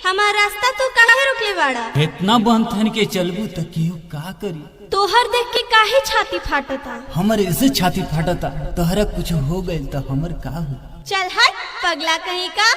हमार रास्ता तू काहे रोकले बाड़ा? इतना बंधन के चलबू त केहू का करी। तोहर देख के काहे छाती फाटता? हमर ऐसे छाती फाटता, तोहरा कुछ हो गइल त हमर का हो? चल हट पगला कहीं का।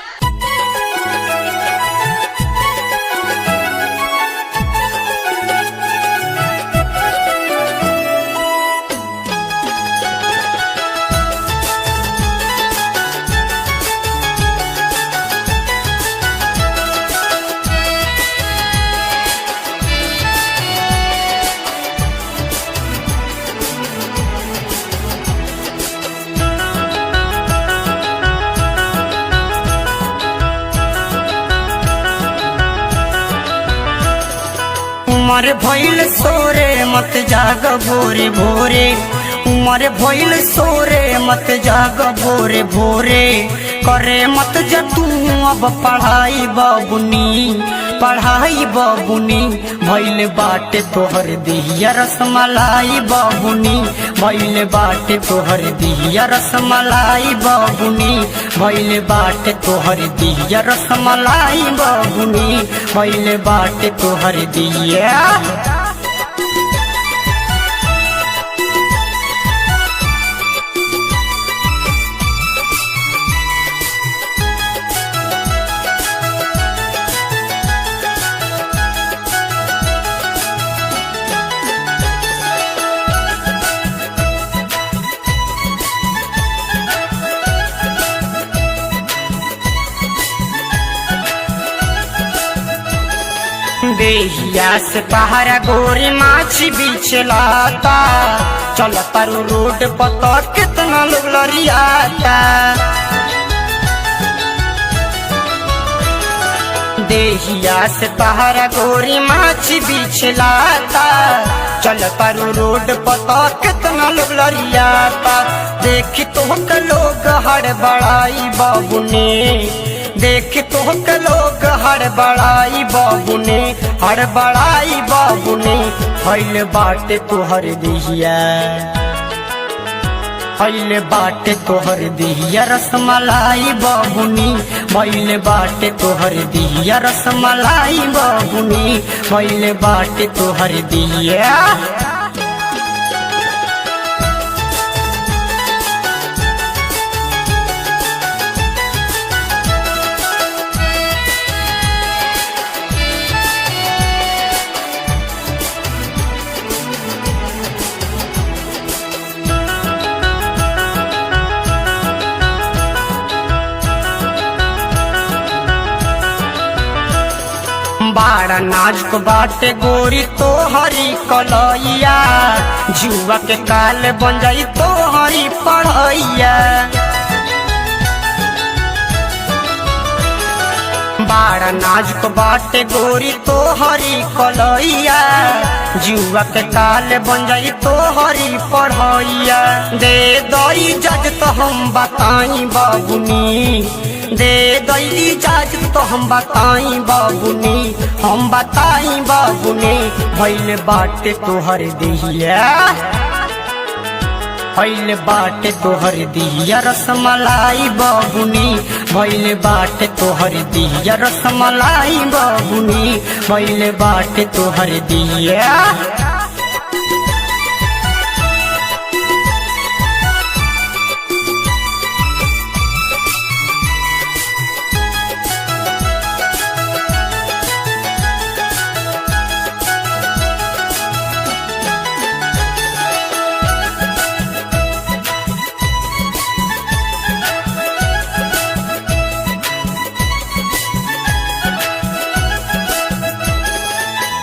उमर भइल सोरे मत जाग भोरे भोरे, उमर भइल सोरे मत जाग भोरे भोरे। करे मत जा तू अब पढ़ाई बबुनी, पढ़ाई बबुनी। भइल बाटे तोहर दिहिया रसमलाई बबुनी, भइल बाटे तोहर दिहिया रसमलाई बबुनी, भइल बाटे तोहर दिहिया रसमलाई बबुनी, भइल बाटे तोहर दिहिया। देहिया से पहाड़ा गोरी माछी बिछलाता, चल तारू रोड पता कितना लोग लड़ियाता। देहिया से पहाड़ा गोरी माछी बिछलाता, चल तारू रोड पता कितना लोग लड़ियाता। देखी तो के लोग हड़बड़ाई बबुनी, देख तो के लोग हड़बड़ाई बबुनी, हड़बड़ाई बबुनी। भइल बाटे तोहर दिहिया, भइल बाटे तोहर दिहिया रसमलाई बबुनी, भइल बाटे तोहर दिहिया रसमलाई बबुनी, भइल बाटे तोहर दिहिया। बाड़ा नाजुक बाटे गोरी तो हरी कलैया, जुआ के काल बन जाई तो हरी पढ़ैया। बाड़ा नाजुक बाटे गोरी तो हरी कलैया, जुआ के काल बन जाई तो हरी पढ़ैया। दे दई जज तो हम बताई बबुनी, दे दई जज तो हम बताई बबुनी, हम बताई बबुनी। भइल बाटे तोहर दिहिया, भइल बाटे तोहर दिहिया रसमलाई बबुनी, भइल बाटे तोहर दिहिया रसमलाई बबुनी, भइल बाटे तोहर दिहिया।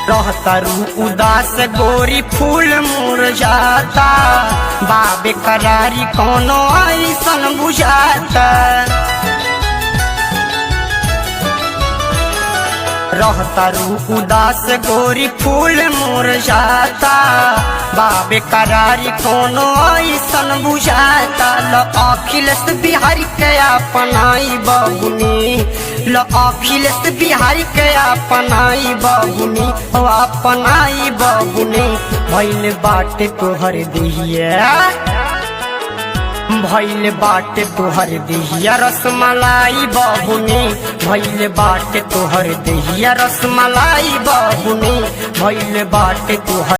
रहतारू उदास गोरी फूल मुरझाता, बाबे करारी कोनो ऐसन बुझाता। रहतारू उदास गोरी फूल मुरझाता, बाबे करारी कोनो ऐसन बुझाता। ल अखिलेश बिहारी के अपनाई बबुनी, ल अखिलेश बिहारी के अपनाई बबुनी, अपनाई बबुनी। भइल बाटे तोहर दिहिया, भइल बाटे तोहर देहिया रसमलाई बबुनी, भइल बाटे तोहर देहिया रसमलाई बबुनी, भइल बाटे तोहर